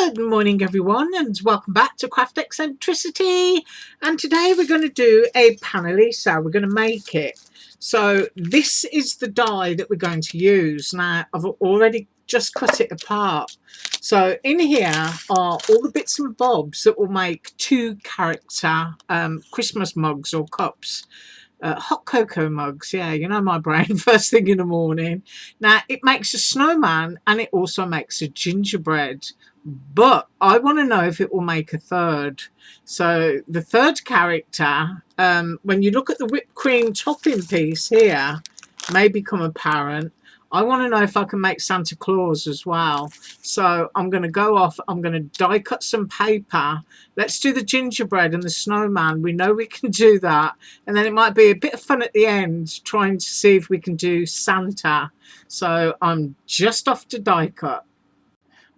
Good morning everyone and welcome back to Craft Eccentricity, and today we're going to do a Panalisa. We're going to make it. So this is the die that we're going to use. Now I've already just cut it apart. So in here are all the bits and bobs that will make two character Christmas mugs or cups. Hot cocoa mugs, yeah, you know my brain, first thing in the morning. Now it makes a snowman and it also makes a gingerbread, but I want to know if it will make a third. So the third character, when you look at the whipped cream topping piece here, may become apparent. I want to know if I can make Santa Claus as well. So I'm going to go off, I'm going to die cut some paper. Let's do the gingerbread and the snowman. We know we can do that. And then it might be a bit of fun at the end trying to see if we can do Santa. So I'm just off to die cut.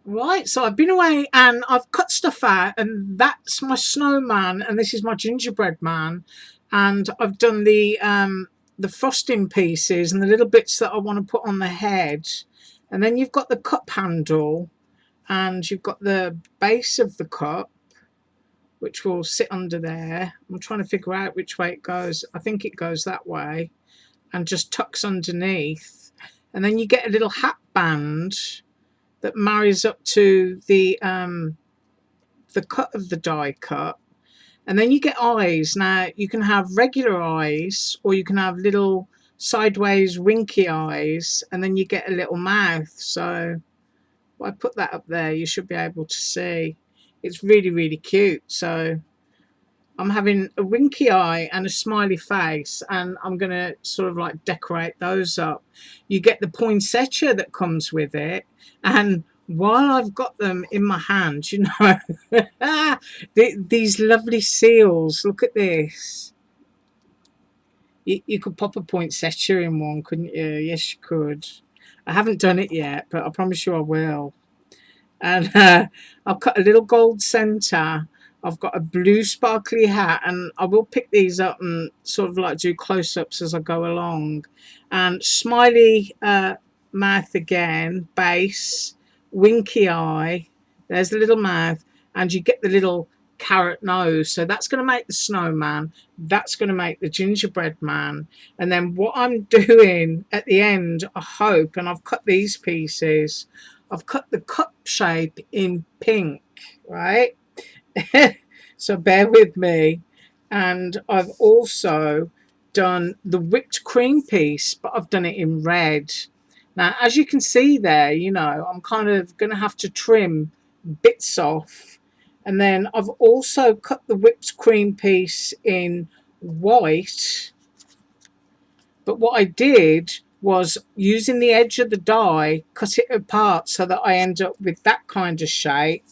Right, so I've been away and I've cut stuff out, and that's my snowman and this is my gingerbread man, and I've done the frosting pieces and the little bits that I want to put on the head. And then you've got the cup handle and you've got the base of the cup which will sit under there. I'm trying to figure out which way it goes. I think it goes that way and just tucks underneath. And then you get a little hat band that marries up to the cut of the die cut. And then you get eyes. Now you can have regular eyes or you can have little sideways winky eyes, and then you get a little mouth. So if I put that up there, you should be able to see. It's really, really cute. So I'm having a winky eye and a smiley face, and I'm going to sort of like decorate those up. You get the poinsettia that comes with it, and while I've got them in my hand, you know, these lovely seals, look at this. You could pop a poinsettia in one, couldn't you? Yes, you could. I haven't done it yet, but I promise you I will. And I've cut a little gold centre. I've got a blue sparkly hat, and I will pick these up and sort of like do close-ups as I go along. And smiley mouth again, base, winky eye, there's the little mouth, and you get the little carrot nose. So that's going to make the snowman, that's going to make the gingerbread man. And then what I'm doing at the end, I hope, and I've cut these pieces, I've cut the cup shape in pink, right? So bear with me. And I've also done the whipped cream piece, but I've done it in red. Now, as you can see there, you know, I'm kind of going to have to trim bits off. And then I've also cut the whipped cream piece in white. But what I did was, using the edge of the die, cut it apart so that I end up with that kind of shape.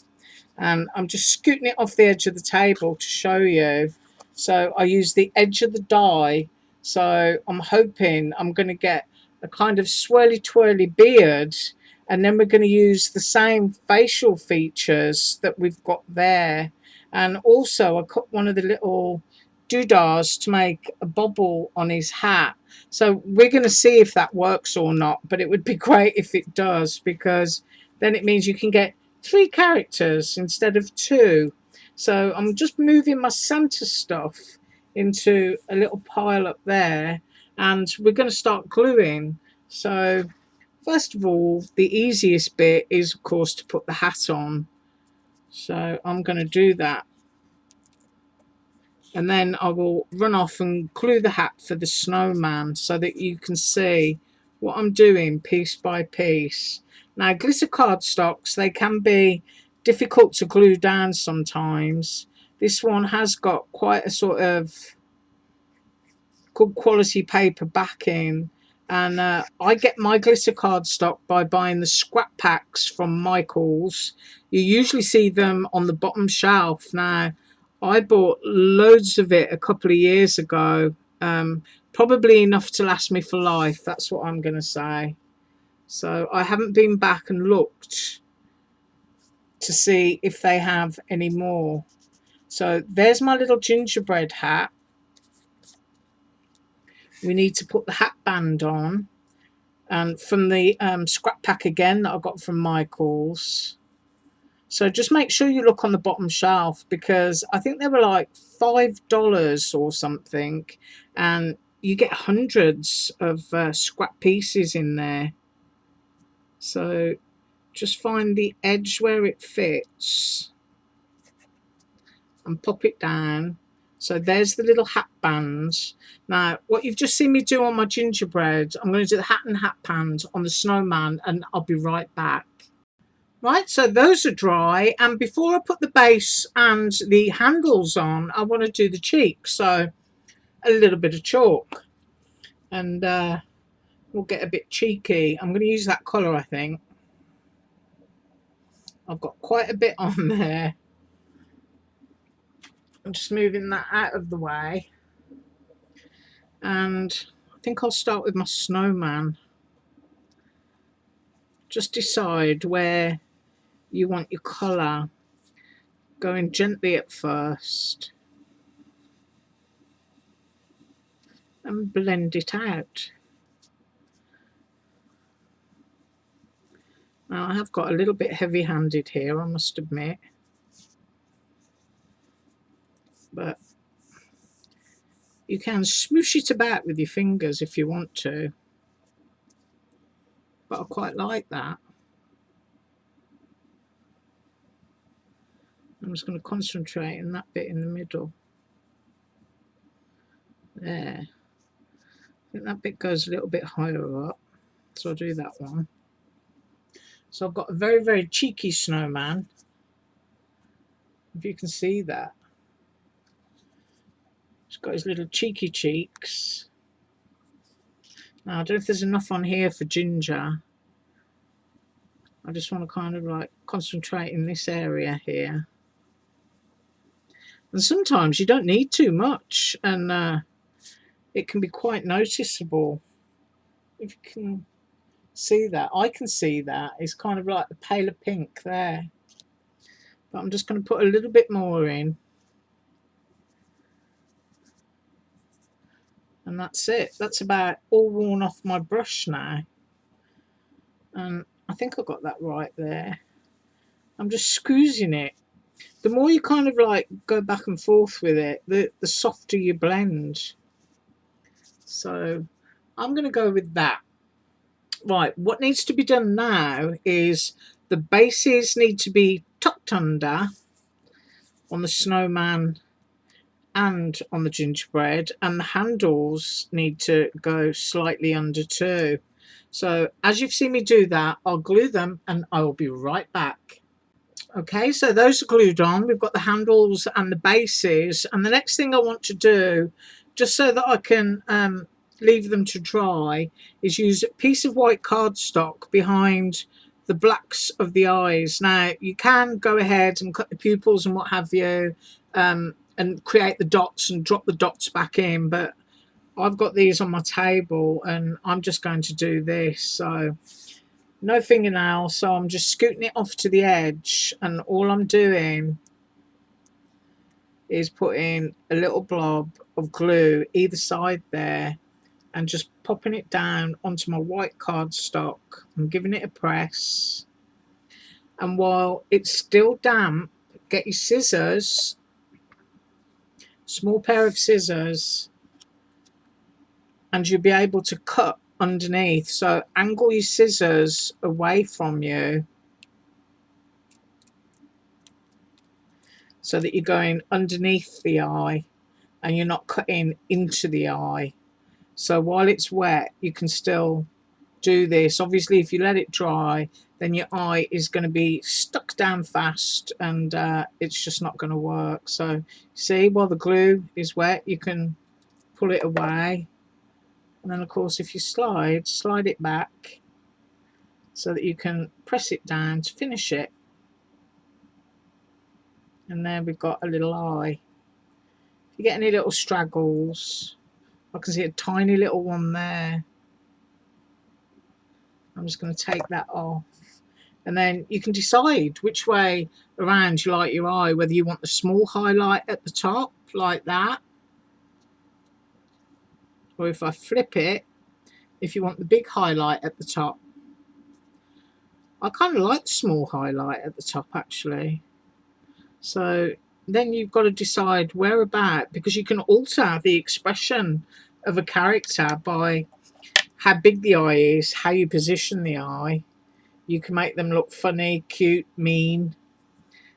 And I'm just scooting it off the edge of the table to show you. So I use the edge of the die. So I'm hoping I'm going to get a kind of swirly twirly beard, and then we're going to use the same facial features that we've got there. And also I cut one of the little doodahs to make a bobble on his hat. So we're going to see if that works or not, but it would be great if it does, because then it means you can get 3 characters instead of 2. So I'm just moving my Santa stuff into a little pile up there, and we're going to start gluing. So first of all, the easiest bit is of course to put the hat on. So I'm going to do that, and then I will run off and glue the hat for the snowman so that you can see what I'm doing piece by piece. Now, glitter cardstocks, they can be difficult to glue down sometimes. This one has got quite a sort of good quality paper backing, and I get my glitter cardstock by buying the scrap packs from Michael's. You usually see them on the bottom shelf. Now, I bought loads of it a couple of years ago, probably enough to last me for life, that's what I'm going to say. So I haven't been back and looked to see if they have any more. So there's my little gingerbread hat. We need to put the hat band on, and from the scrap pack again that I got from Michael's. So just make sure you look on the bottom shelf, because I think they were like $5 or something, and you get hundreds of scrap pieces in there. So just find the edge where it fits and pop it down. So there's the little hat bands. Now, what you've just seen me do on my gingerbread, I'm going to do the hat and hat band on the snowman, and I'll be right back. Right, so those are dry, and before I put the base and the handles on, I want to do the cheeks. So a little bit of chalk, and we'll get a bit cheeky. I'm going to use that colour, I think. I've got quite a bit on there. I'm just moving that out of the way, and I think I'll start with my snowman. Just decide where you want your colour, going gently at first, and blend it out. Now, I have got a little bit heavy-handed here, I must admit, but you can smoosh it about with your fingers if you want to, but I quite like that. I'm just going to concentrate on that bit in the middle. There. I think that bit goes a little bit higher up, so I'll do that one. So I've got a very, very cheeky snowman, if you can see that. He's got his little cheeky cheeks. Now, I don't know if there's enough on here for ginger. I just want to kind of like concentrate in this area here. And sometimes you don't need too much, and it can be quite noticeable. If you can see that, I can see that. It's kind of like the paler pink there. But I'm just going to put a little bit more in. And that's it. That's about all worn off my brush now. And I think I got that right there. I'm just squeezing it. The more you kind of like go back and forth with it, the softer you blend. So I'm going to go with that. Right, what needs to be done now is the bases need to be tucked under on the snowman and on the gingerbread, and the handles need to go slightly under too. So as you've seen me do that, I'll glue them and I will be right back. Okay, so those are glued on. We've got the handles and the bases, and the next thing I want to do, just so that I can leave them to dry, is use a piece of white cardstock behind the blacks of the eyes. Now, you can go ahead and cut the pupils and what have you, and create the dots and drop the dots back in, but I've got these on my table and I'm just going to do this. So no fingernail, so I'm just scooting it off to the edge, and all I'm doing is putting a little blob of glue either side there and just popping it down onto my white cardstock and giving it a press. And while it's still damp, get your scissors, small pair of scissors, and you'll be able to cut underneath. So angle your scissors away from you so that you're going underneath the eye and you're not cutting into the eye. So while it's wet, you can still do this. Obviously, if you let it dry, then your eye is going to be stuck down fast, and it's just not going to work. So see, while the glue is wet, you can pull it away, and then of course if you slide it back so that you can press it down to finish it. And there we've got a little eye. If you get any little straggles, I can see a tiny little one there. I'm just going to take that off, and then you can decide which way around you like your eye, whether you want the small highlight at the top like that, or if I flip it, if you want the big highlight at the top. I kind of like the small highlight at the top actually. So then you've got to decide where about, because you can alter the expression of a character by how big the eye is, how you position the eye. You can make them look funny, cute, mean.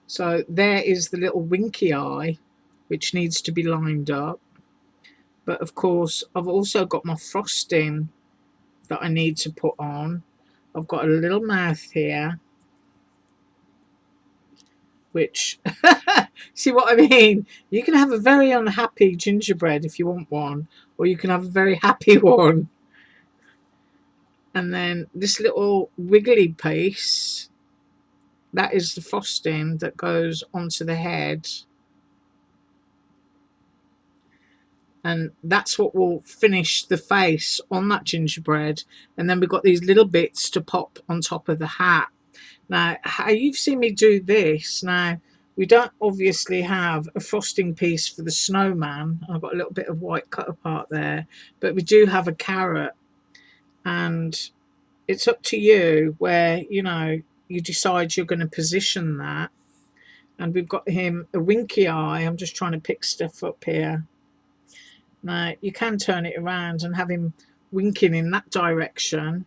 So there is the little winky eye, which needs to be lined up. But of course, I've also got my frosting that I need to put on. I've got a little mouth here, which, see what I mean? You can have a very unhappy gingerbread if you want one, or you can have a very happy one. And then this little wiggly piece, that is the frosting that goes onto the head. And that's what will finish the face on that gingerbread. And then we've got these little bits to pop on top of the hat. Now, how you've seen me do this, now, we don't obviously have a frosting piece for the snowman. I've got a little bit of white cut apart there. But we do have a carrot. And it's up to you where, you know, you decide you're going to position that. And we've got him a winky eye. I'm just trying to pick stuff up here. Now, you can turn it around and have him winking in that direction.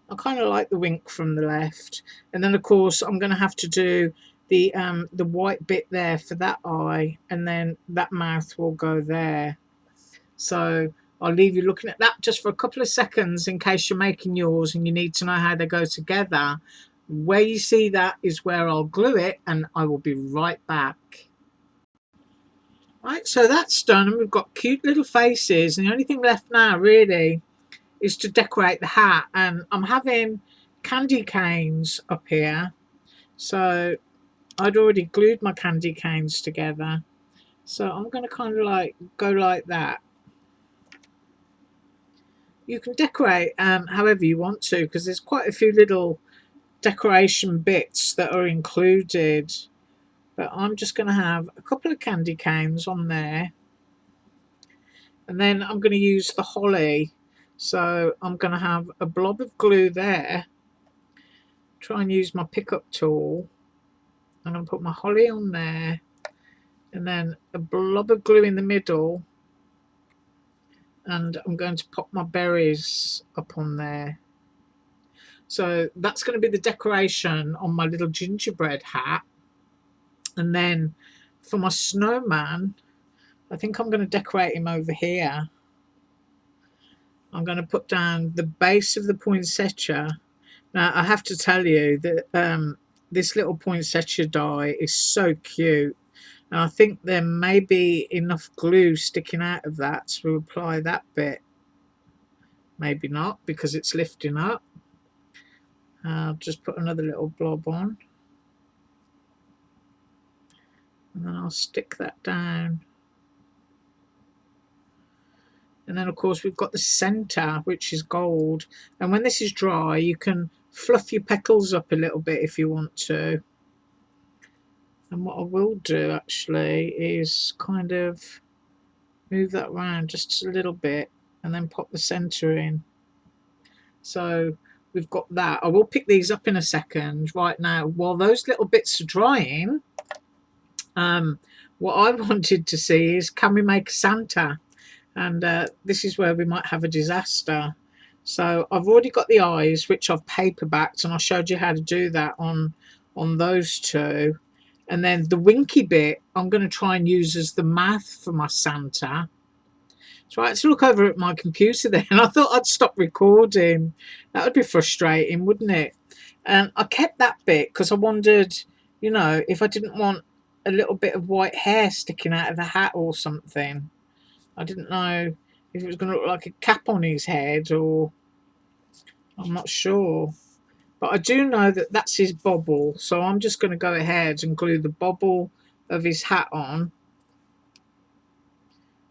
I kind of like the wink from the left. And then, of course, I'm going to have to do the white bit there for that eye. And then that mouth will go there. So I'll leave you looking at that just for a couple of seconds in case you're making yours and you need to know how they go together. Where you see that is where I'll glue it, and I will be right back. Right, so that's done, and we've got cute little faces, and the only thing left now really is to decorate the hat. And I'm having candy canes up here, so I'd already glued my candy canes together, so I'm going to kind of like go like that. You can decorate however you want to, because there's quite a few little decoration bits that are included. But I'm just going to have a couple of candy canes on there. And then I'm going to use the holly. So I'm going to have a blob of glue there. Try and use my pickup tool. I'm going to put my holly on there. And then a blob of glue in the middle. And I'm going to pop my berries up on there. So that's going to be the decoration on my little gingerbread hat. And then for my snowman, I think I'm going to decorate him over here. I'm going to put down the base of the poinsettia. Now, I have to tell you that this little poinsettia die is so cute. And I think there may be enough glue sticking out of that to apply that bit. Maybe not, because it's lifting up. I'll just put another little blob on. And then I'll stick that down. And then, of course, we've got the centre, which is gold. And when this is dry, you can fluff your petals up a little bit if you want to. And what I will do, actually, is kind of move that around just a little bit and then pop the centre in. So we've got that. I will pick these up in a second. Right now, while those little bits are drying, what I wanted to see is, can we make a Santa? And this is where we might have a disaster. So I've already got the eyes, which I've paperbacked, and I showed you how to do that on those two. And then the winky bit I'm going to try and use as the mouth for my Santa. So I had to look over at my computer then, and I thought I'd stop recording. That would be frustrating, wouldn't it? And I kept that bit because I wondered, you know, if I didn't want a little bit of white hair sticking out of the hat or something. I didn't know if it was going to look like a cap on his head, or I'm not sure. But I do know that that's his bobble, so I'm just going to go ahead and glue the bobble of his hat on.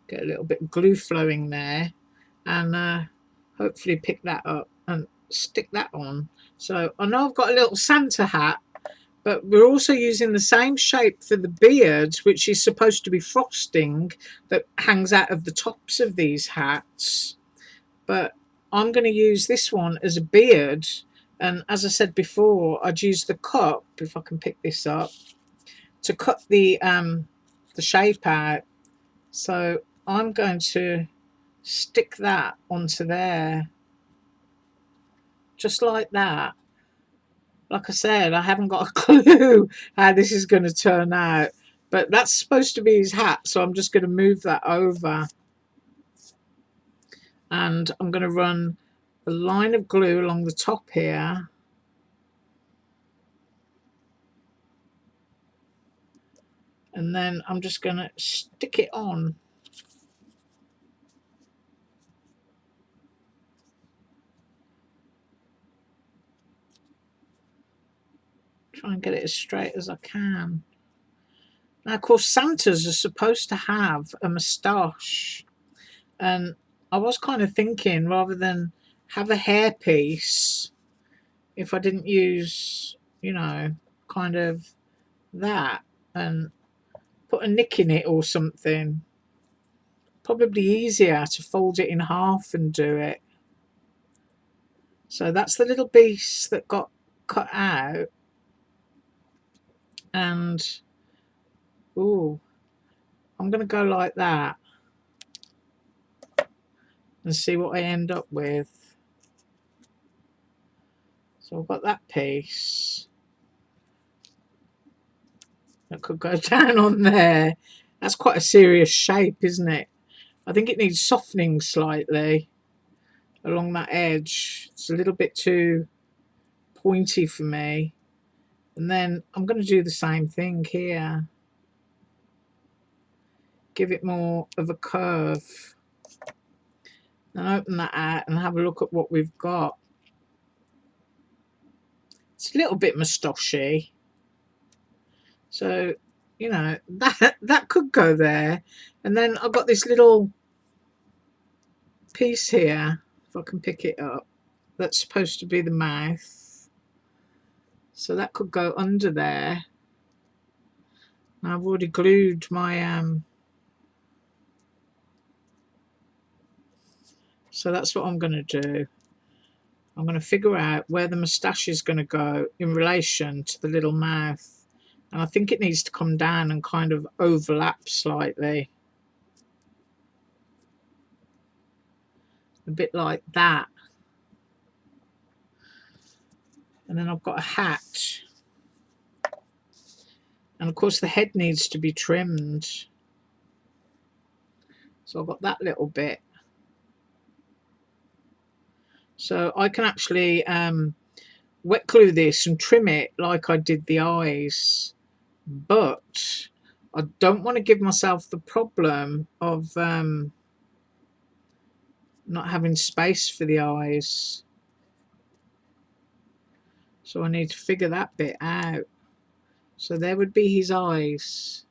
Get a little bit of glue flowing there, and hopefully pick that up and stick that on. So I know I've got a little Santa hat, but we're also using the same shape for the beard, which is supposed to be frosting that hangs out of the tops of these hats. But I'm going to use this one as a beard, And as I said before, I'd use the cup, if I can pick this up, to cut the shape out. So I'm going to stick that onto there, just like that. Like I said, I haven't got a clue how this is going to turn out, but that's supposed to be his hat, so I'm just going to move that over, and I'm going to run a line of glue along the top here, and then I'm just going to stick it on. Try and get it as straight as I can. Now, of course, Santas are supposed to have a moustache, and I was kind of thinking, rather than have a hairpiece, if I didn't use, you know, kind of that and put a nick in it or something. Probably easier to fold it in half and do it. So that's the little piece that got cut out. And, ooh, I'm going to go like that and see what I end up with. So I've got that piece that could go down on there. That's quite a serious shape, isn't it? I think it needs softening slightly along that edge. It's a little bit too pointy for me. And then I'm going to do the same thing here. Give it more of a curve. And open that out and have a look at what we've got. It's a little bit moustachy. So, you know, that could go there. And then I've got this little piece here, if I can pick it up, that's supposed to be the mouth. So that could go under there. Now I've already glued my so that's what I'm going to do. I'm going to figure out where the moustache is going to go in relation to the little mouth. And I think it needs to come down and kind of overlap slightly. A bit like that. And then I've got a hat. And of course the head needs to be trimmed. So I've got that little bit. So I can actually wet glue this and trim it like I did the eyes. But I don't want to give myself the problem of not having space for the eyes. So I need to figure that bit out. So there would be his eyes.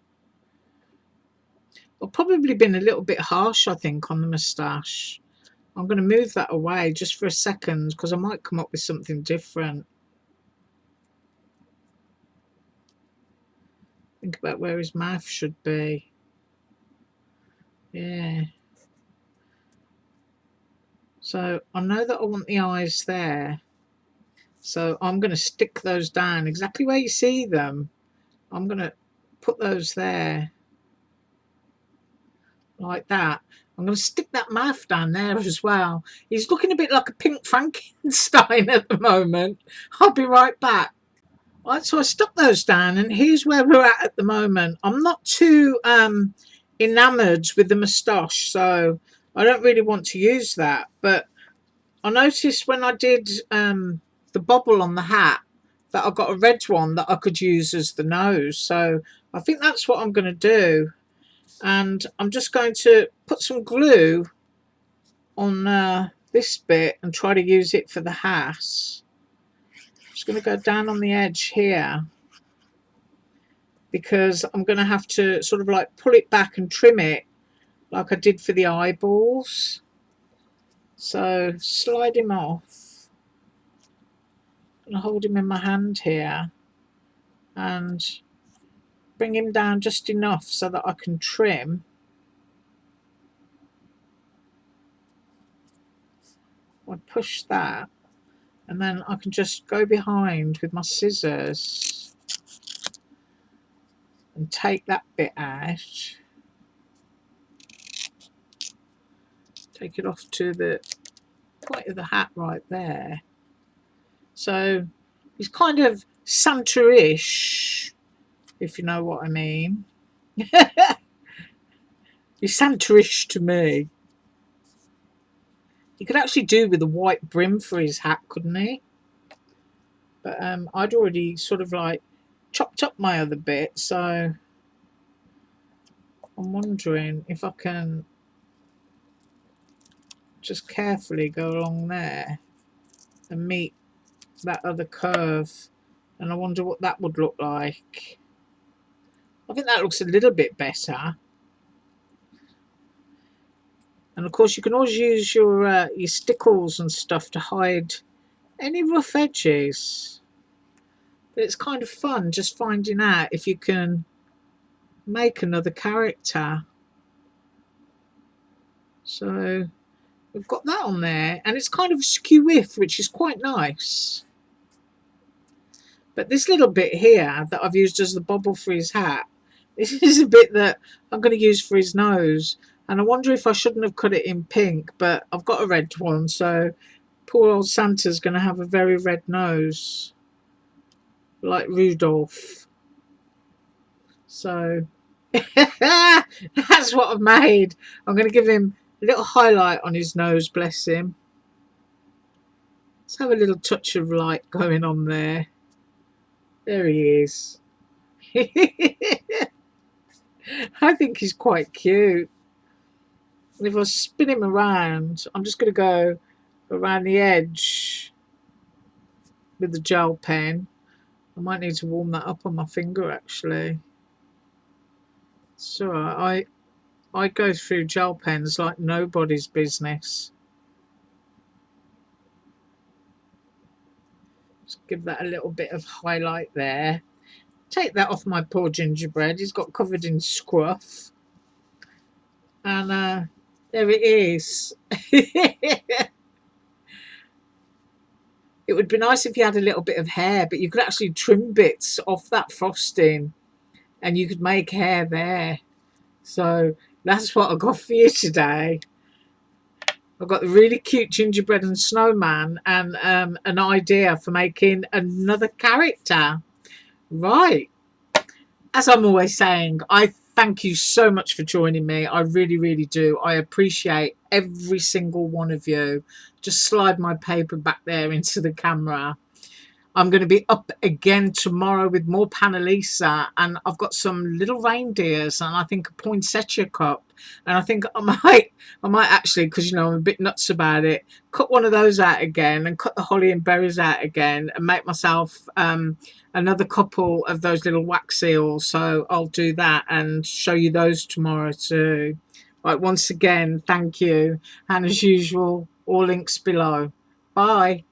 I've probably been a little bit harsh, I think, on the moustache. I'm going to move that away just for a second because I might come up with something different. Think about where his mouth should be. Yeah. So I know that I want the eyes there. So I'm going to stick those down exactly where you see them. I'm going to put those there. Like that. I'm going to stick that mouth down there as well. He's looking a bit like a pink Frankenstein at the moment. I'll be right back. Right, so I stuck those down, and here's where we're at the moment. I'm not too enamoured with the moustache, so I don't really want to use that. But I noticed when I did the bobble on the hat that I got a red one that I could use as the nose. So I think that's what I'm going to do. And I'm just going to put some glue on this bit and try to use it for the hat. I'm just going to go down on the edge here because I'm going to have to sort of like pull it back and trim it like I did for the eyeballs. So slide him off. I'm going to hold him in my hand here and bring him down just enough so that I can trim. I push that, And then I can just go behind with my scissors and take that bit out. Take it off to the point of the hat right there. So he's kind of Santa-ish, if you know what I mean. He's Santa-ish to me. He could actually do with a white brim for his hat, couldn't he? But I'd already sort of like chopped up my other bit, so I'm wondering if I can just carefully go along there and meet that other curve. And I wonder what that would look like. I think that looks a little bit better. And of course you can always use your stickles and stuff to hide any rough edges. But it's kind of fun just finding out if you can make another character. So we've got that on there, and it's kind of skew-if, which is quite nice. But this little bit here that I've used as the bobble for his hat, this is a bit that I'm going to use for his nose. And I wonder if I shouldn't have cut it in pink, but I've got a red one, so poor old Santa's going to have a very red nose, like Rudolph. So that's what I've made. I'm going to give him a little highlight on his nose, bless him. Let's have a little touch of light going on there. There he is. I think he's quite cute. And if I spin him around, I'm just going to go around the edge with the gel pen. I might need to warm that up on my finger, actually. So I go through gel pens like nobody's business. Just give that a little bit of highlight there. Take that off my poor gingerbread. He's got covered in scruff. And there it is. It would be nice if you had a little bit of hair, but you could actually trim bits off that frosting and you could make hair there. So that's what I got for you today. I've got the really cute gingerbread and snowman and an idea for making another character. Right. As I'm always saying, I thank you so much for joining me. I really, really do. I appreciate every single one of you. Just slide my paper back there into the camera. I'm going to be up again tomorrow with more Panalisa, and I've got some little reindeers and I think a poinsettia cup, and I think I might actually, because you know I'm a bit nuts about it, cut one of those out again and cut the holly and berries out again and make myself another couple of those little wax seals. So I'll do that and show you those tomorrow too. Right, once again, thank you, and as usual, all links below. Bye.